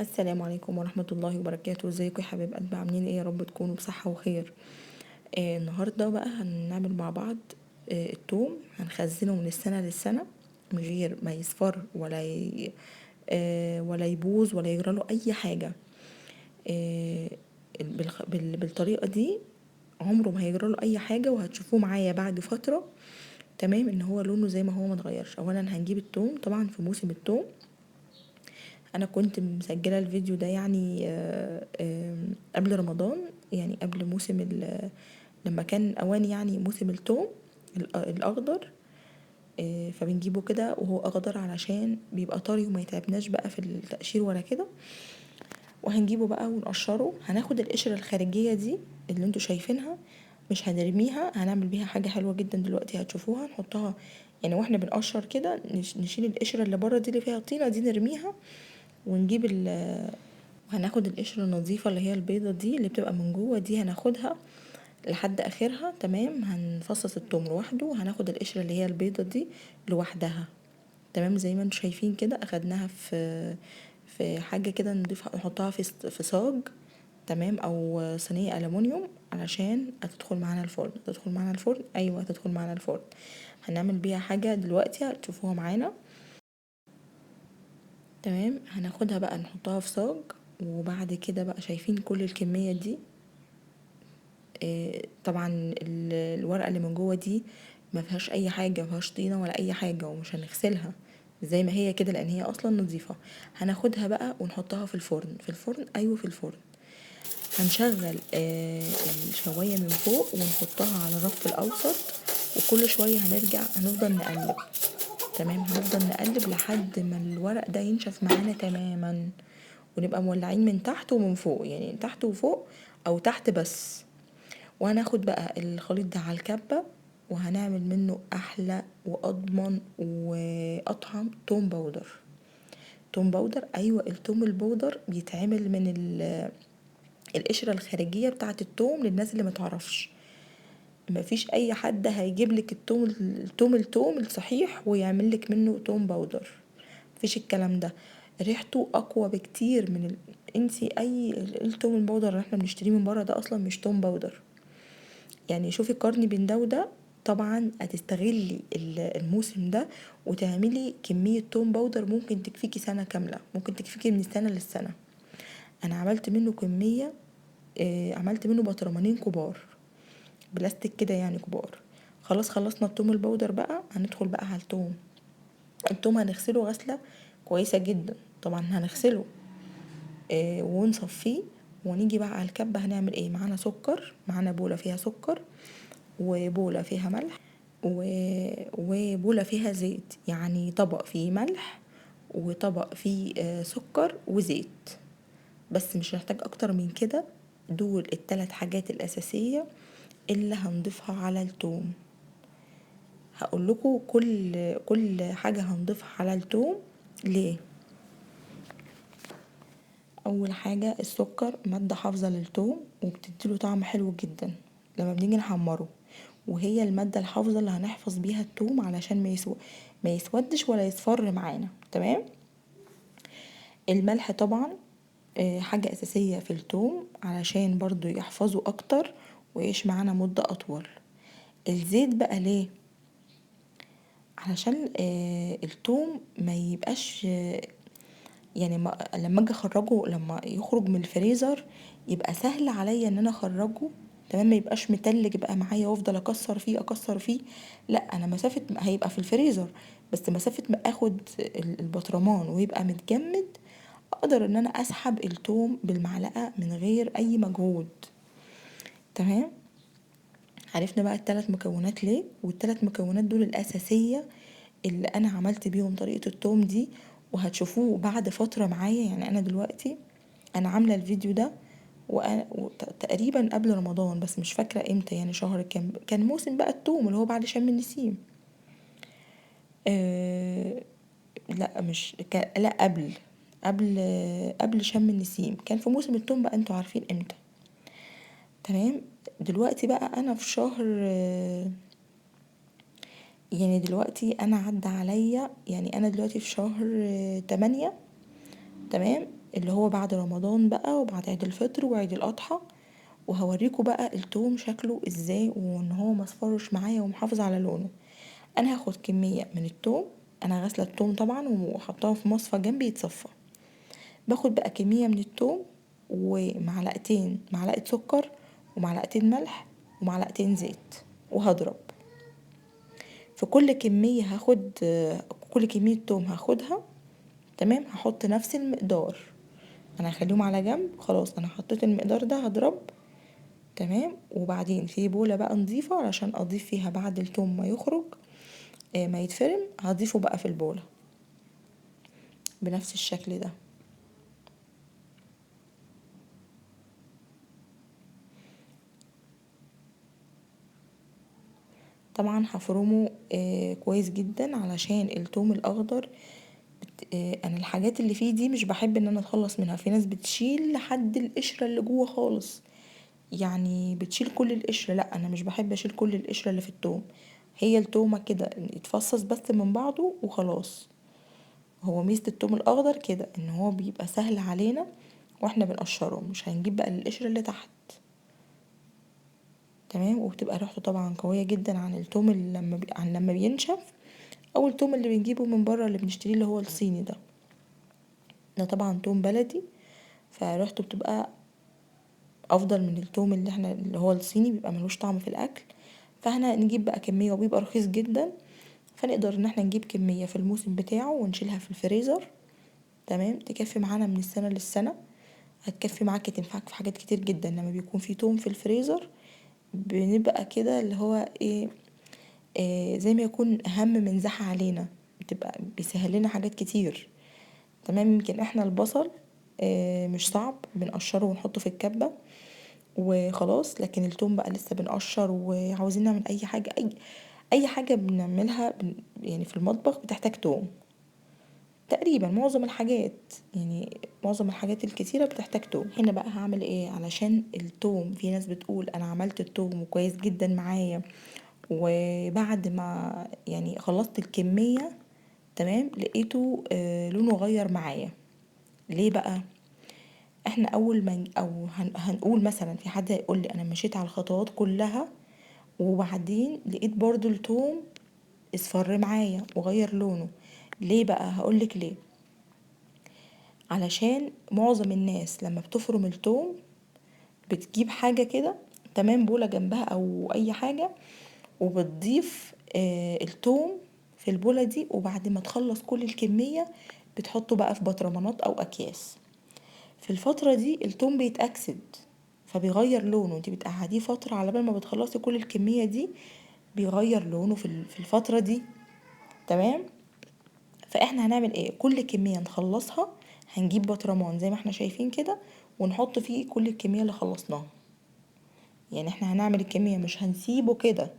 السلام عليكم ورحمة الله وبركاته. ازيكم يا حبايب قلبي؟ عاملين ايه؟ يا رب تكونوا بصحة وخير. النهاردة بقى هنعمل مع بعض التوم. هنخزنه من السنة للسنة من غير ما يصفر ولا يبوظ ولا يجراله اي حاجة. آه بالطريقة دي عمره ما هيجراله اي حاجة، وهتشوفوه معايا بعد فترة تمام ان هو لونه زي ما هو متغيرش. اولا هنجيب التوم طبعا في موسم التوم. انا كنت مسجله الفيديو ده يعني قبل رمضان، يعني قبل موسم لما كان اوان يعني موسم التوم الاخضر. فبنجيبه كده وهو اخضر علشان بيبقى طري وما يتعبناش بقى في التقشير ولا كده. وهنجيبه بقى ونقشره. هناخد القشرة الخارجية دي اللي انتوا شايفينها، مش هنرميها، هنعمل بيها حاجة حلوة جدا دلوقتي هتشوفوها. نحطها يعني واحنا بنقشر كده، نشيل القشرة اللي بره دي اللي فيها طينة دي نرميها، ونجيب وهناخد القشرة النظيفة اللي هي البيضة دي اللي بتبقى من جوه دي، هناخدها لحد اخرها تمام. هنفصص التوم لوحده، وهناخد القشرة اللي هي البيضة دي لوحدها تمام. زي ما انتوا شايفين كده اخدناها في حاجة كده نضيفها، نحطها في صاج تمام، او صينية ألمونيوم علشان هتدخل معانا الفرن. تدخل معانا الفرن، ايوه هتدخل معانا الفرن. هنعمل بيها حاجة دلوقتي هتشوفوها معانا تمام. هناخدها بقى نحطها في صاج، وبعد كده بقى شايفين كل الكمية دي. طبعا الورقة اللي من جوه دي ما فيهاش اي حاجة، ما فيهاش طينة ولا اي حاجة، ومش هنغسلها زي ما هي كده لان هي اصلا نظيفة. هناخدها بقى ونحطها في الفرن. في الفرن، ايوه في الفرن. هنشغل الشواية من فوق ونحطها على الرف الاوسط، وكل شوية هنفضل نقلب تمام. هنفضل نقلب لحد ما الورق ده ينشف معانا تماما، ونبقى مولعين من تحت ومن فوق، يعني تحت وفوق او تحت بس. وهناخد بقى الخليط ده على الكبة، وهنعمل منه احلى واضمن واطعم توم باودر. توم باودر، ايوه التوم البودر بيتعمل من القشرة الخارجية بتاعة التوم. للناس اللي متعرفش، مفيش اي حد هيجيب لك التوم الصحيح ويعمل لك منه توم باودر. مفيش الكلام ده. ريحته اقوى بكتير من انسي اي التوم البودر اللي احنا بنشتريه من بره، ده اصلا مش توم باودر. يعني شوفي قارني بين ده وده. طبعا هتستغلي الموسم ده وتعملي كمية توم باودر ممكن تكفيكي سنة كاملة، ممكن تكفيكي من السنة للسنة. انا عملت منه كمية، عملت منه برطمانين كبار بلاستيك كده يعني كبار. خلاص خلصنا التوم البودر بقى. هندخل بقى على التوم هنغسله غسلة كويسة جدا. طبعا هنغسله ونصفيه. ونيجي بقى على الكبة هنعمل ايه؟ معانا سكر، معانا بولة فيها سكر، وبولة فيها ملح، وبولة فيها زيت. يعني طبق فيه ملح وطبق فيه سكر وزيت، بس مش هنحتاج اكتر من كده. دول الثلاث حاجات الاساسية اللي هنضيفها على التوم. هقول لكم كل حاجة هنضيفها على التوم ليه. اول حاجة السكر مادة حافظة للتوم وبتديله طعم حلو جدا لما بنيجي نحمره، وهي المادة الحافظة اللي هنحفظ بيها التوم علشان ما يسودش ولا يصفر معانا تمام. الملح طبعا حاجة اساسية في التوم علشان برضو يحفظه اكتر ويعيش معانا مدة اطول. الزيت بقى ليه؟ علشان التوم ما يبقاش يعني لما اجي اخرجه، لما يخرج من الفريزر يبقى سهل عليا ان انا اخرجه تمام. ما يبقاش متلج بقى معايا وافضل اكسر فيه. لا، انا مسافه هيبقى في الفريزر، بس مسافه ما اخد البطرمان ويبقى متجمد، اقدر ان انا اسحب التوم بالمعلقه من غير اي مجهود تمام. عرفنا بقى الثلاث مكونات ليه، والثلاث مكونات دول الاساسيه اللي انا عملت بيهم طريقة التوم دي، وهتشوفوه بعد فترة معايا. يعني انا دلوقتي انا عاملة الفيديو ده تقريبا قبل رمضان، بس مش فاكرة امتى، يعني شهر كان موسم بقى التوم اللي هو بعد شم النسيم. أه لا مش لا قبل قبل شم النسيم كان في موسم التوم بقى، انتوا عارفين امتى تمام. دلوقتي بقى انا في شهر يعني دلوقتي انا عدى عليا، يعني انا دلوقتي في شهر 8 تمام. اللي هو بعد رمضان بقى وبعد عيد الفطر وعيد الاضحى. وهوريكم بقى التوم شكله ازاي وان هو مصفرش معايا ومحافظ على لونه. انا هاخد كمية من التوم، انا غاسله التوم طبعا وحطاه في مصفى جنبي يتصفى. باخد بقى كمية من التوم ومعلقتين، معلقة سكر ومعلقتين ملح ومعلقتين زيت، وهضرب في كل كمية. هاخد كل كمية توم هاخدها، تمام، هحط نفس المقدار. انا هخليهم على جنب، خلاص انا حطيت المقدار ده هضرب، تمام. وبعدين في بولة بقى نضيفة علشان اضيف فيها بعد التوم ما يخرج ما يتفرم، هضيفه بقى في البولة بنفس الشكل ده. طبعا هفرمه كويس جدا علشان التوم الاخضر انا الحاجات اللي فيه دي مش بحب ان انا اتخلص منها. في ناس بتشيل لحد القشرة اللي جوه خالص، يعني بتشيل كل القشرة، لا انا مش بحب اشيل كل القشرة اللي في التوم. هي التومة كده يتفصص بس من بعضه وخلاص. هو ميزة التوم الاخضر كده ان هو بيبقى سهل علينا واحنا بنقشره، مش هنجيب بقى القشرة اللي تحت، تمام. وبتبقى ريحته طبعا قوية جدا عن التوم اللي عن لما بينشف، او التوم اللي بنجيبه من بره اللي بنشتريه اللي هو الصيني ده طبعا توم بلدي، فريحته بتبقى افضل من التوم اللي احنا اللي هو الصيني، بيبقى ملوش طعم في الاكل. فاحنا نجيب بقى كمية وبيبقى رخيص جدا، فنقدر ان احنا نجيب كمية في الموسم بتاعه ونشيلها في الفريزر، تمام، تكفي معانا من السنة للسنة. هتكفي معاك، تنفعك في حاجات كتير جدا. لما بيكون في توم في الفريزر بنبقى كده اللي هو ايه، زي ما يكون اهم من زحة علينا، بتبقى بيسهل لنا حاجات كتير، تمام. يمكن احنا البصل مش صعب، بنقشره ونحطه في الكبة وخلاص، لكن التوم بقى لسه بنقشر وعاوزين نعمل اي حاجة، اي حاجة بنعملها يعني في المطبخ بتحتاج توم تقريبا. معظم الحاجات يعني معظم الحاجات الكتيرة بتحتاج توم. هنا بقى هعمل ايه علشان التوم؟ في ناس بتقول انا عملت التوم وكويس جدا معايا، وبعد ما يعني خلصت الكمية، تمام، لقيته لونه غير معايا. ليه بقى؟ احنا اول ما او هنقول مثلا في حد هيقول لي انا مشيت على الخطوات كلها وبعدين لقيت برضو التوم اصفر معايا وغير لونه. ليه بقى؟ هقولك ليه. علشان معظم الناس لما بتفرم التوم بتجيب حاجة كده، تمام، بولة جنبها او اي حاجة، وبتضيف التوم في البولة دي، وبعد ما تخلص كل الكمية بتحطه بقى في بطرمانات او اكياس. في الفترة دي التوم بيتأكسد فبيغير لونه، انت بتقعديه فترة على بال ما بتخلصي كل الكمية دي، بيغير لونه في الفترة دي، تمام. فاحنا هنعمل ايه؟ كل كمية نخلصها هنجيب بطرمان زي ما احنا شايفين كده ونحط فيه كل الكمية اللي خلصناها. يعني احنا هنعمل الكمية، مش هنسيبه كده،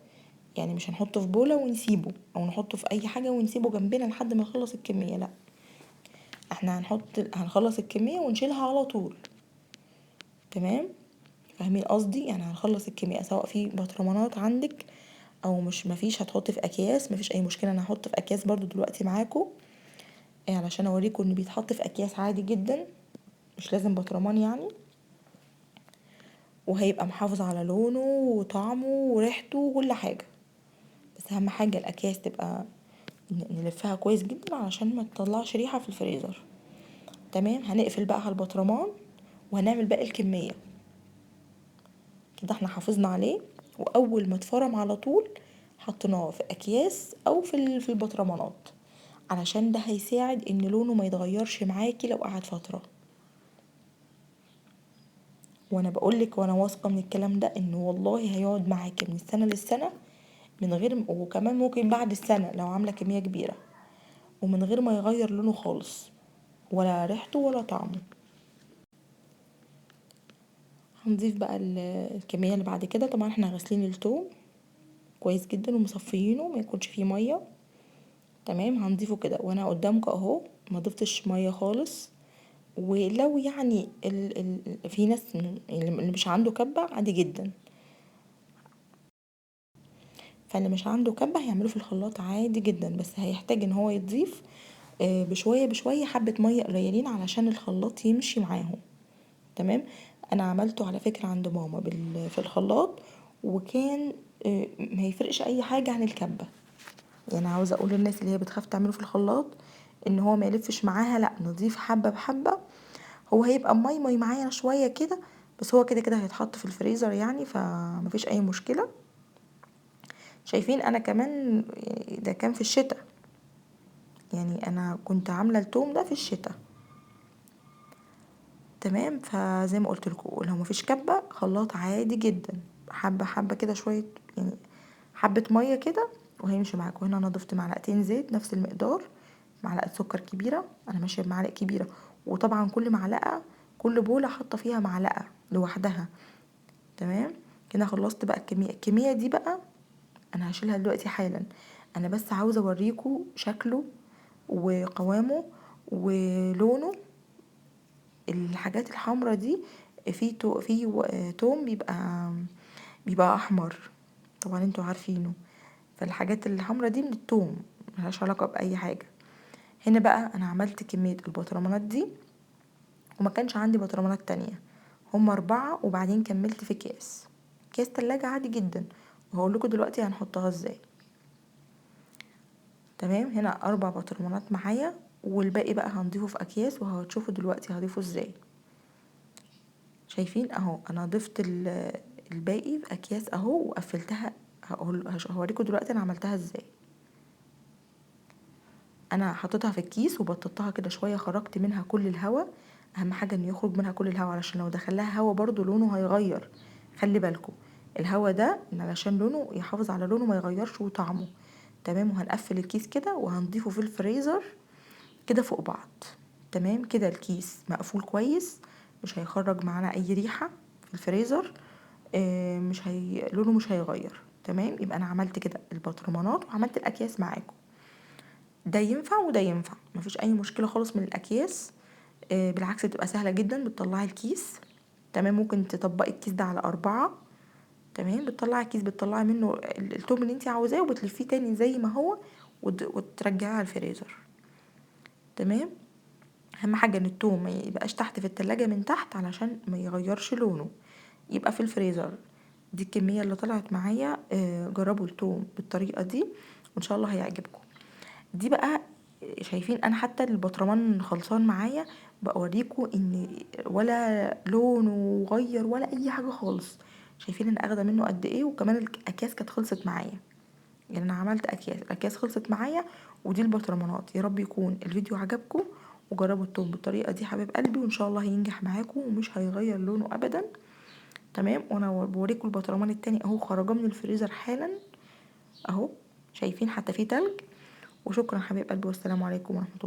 يعني مش هنحطه في بولة ونسيبه او نحطه في اي حاجة ونسيبه جنبنا لحد ما نخلص الكمية، لا، احنا هنخلص الكمية ونشيلها على طول، تمام. فاهمين قصدي؟ يعني هنخلص الكمية سواء في بطرمانات عندك او مش، مفيش، هتحط في اكياس، مفيش اي مشكلة. انا هحط في اكياس برضو دلوقتي معاكم علشان اوريكم ان بيتحط في اكياس عادي جدا، مش لازم بطرمان يعني، وهيبقى محافظ على لونه وطعمه وريحته وكل حاجة. بس اهم حاجة الاكياس تبقى نلفها كويس جدا علشان ما تطلعش ريحة في الفريزر، تمام. هنقفل بقى على البطرمان وهنعمل باقي الكمية كده، احنا حافظنا عليه. واول ما اتفرم على طول حطيناه في اكياس او في البطرمانات، علشان ده هيساعد ان لونه ما يتغيرش معاكي لو قعد فترة. وانا بقولك وانا واثقة من الكلام ده انه والله هيقعد معاكي من السنة للسنة من غير، وكمان ممكن بعد السنة لو عاملة كمية كبيرة، ومن غير ما يغير لونه خالص ولا ريحته ولا طعمه. هنضيف بقى الكمية اللي بعد كده. طبعا احنا غاسلين التوم كويس جدا ومصفيينه ما يكونش فيه مية، تمام. هنضيفه كده وانا قدامكم اهو، ما ضفتش مية خالص. ولو يعني في ناس اللي مش عنده كبة عادي جدا، فاللي مش عنده كبة هيعمله في الخلاط عادي جدا، بس هيحتاج ان هو يضيف بشوية بشوية حبة مية قليلين علشان الخلاط يمشي معاهم. تمام. انا عملته على فكرة عند ماما في الخلاط، وكان ما يفرقش اي حاجة عن الكبة. يعني عاوزة اقول للناس اللي هي بتخاف تعمله في الخلاط ان هو ما يلفش معاها، لا، نضيف حبة بحبة. هو هيبقى مي معايا شوية كده، بس هو كده كده هيتحط في الفريزر يعني، فمفيش اي مشكلة. شايفين انا كمان ده كان في الشتاء، يعني انا كنت عاملة التوم ده في الشتاء. تمام. فزي ما قلت لكم، لو مفيش كبة، خلاط عادي جدا، حبة حبة كده، شوية يعني حبة مية كده وهيمشي معاك. وهنا انا ضفت معلقتين زيت نفس المقدار، معلقة سكر كبيرة، انا ماشية بمعلقة كبيرة. وطبعا كل معلقة، كل بولة حاطة فيها معلقة لوحدها. تمام. كده خلصت بقى الكمية دي بقى انا هشيلها دلوقتي حالا. انا بس عاوزة اوريكم شكله وقوامه ولونه. الحاجات الحمرا دي في توم بيبقى احمر، طبعا انتوا عارفينه. فالحاجات الحمرا دي من التوم، ملهاش علاقة بأي حاجة. هنا بقى انا عملت كمية البطرمانات دي، وما كانش عندي بطرمانات تانية، هم 4، وبعدين كملت في كاس تلاجة عادي جدا، وهقول لكم دلوقتي هنحطها ازاي. تمام. هنا 4 بطرمانات معايا، والباقي بقى هنضيفه في اكياس، وهتشوفوا دلوقتي هضيفه ازاي. شايفين اهو انا ضفت الباقي في اكياس اهو، وقفلتها. هوريكم دلوقتي انا عملتها ازاي. انا حطيتها في الكيس وبططتها كده شويه، خرجت منها كل الهواء. اهم حاجه ان يخرج منها كل الهواء، علشان لو دخلها هواء برضو لونه هيغير. خلي بالكم الهواء ده علشان لونه يحافظ على لونه ما يغيرش وطعمه. تمام. وهنقفل الكيس كده وهنضيفه في الفريزر كده فوق بعض. تمام كده الكيس مقفول كويس، مش هيخرج معانا اي ريحه في الفريزر. مش لونه مش هيغير. تمام. يبقى انا عملت كده البطرمانات وعملت الاكياس معاكم. ده ينفع وده ينفع، مفيش اي مشكله خالص من الاكياس. بالعكس بتبقى سهله جدا. بتطلعي الكيس، تمام، ممكن تطبقي الكيس ده على 4. تمام. بتطلعي الكيس، بتطلعي منه التوم اللي انت عاوزاه، وبتلفيه تاني زي ما هو، وترجعيه على الفريزر. تمام. اهم حاجه ان التوم ما يبقاش تحت في التلاجة من تحت، علشان ما يغيرش لونه، يبقى في الفريزر. دي الكميه اللي طلعت معايا. جربوا التوم بالطريقه دي وان شاء الله هيعجبكم. دي بقى شايفين انا حتى البطرمان خلصان معايا، بوريكم ان ولا لونه غير ولا اي حاجه خالص. شايفين انا اخده منه قد ايه، وكمان الاكياس كانت خلصت معايا. يعني انا عملت الاكياس خلصت معايا. ودي البطرمانات. يا رب يكون الفيديو عجبكم، وجربوا التوم بالطريقه دي حبيب قلبي، وان شاء الله هينجح معاكم ومش هيغير لونه ابدا. تمام. وانا بوريكم البطرمان التاني اهو، خرجه من الفريزر حالا اهو. شايفين حتى فيه تلج. وشكرا حبيب قلبي، والسلام عليكم ورحمه الله.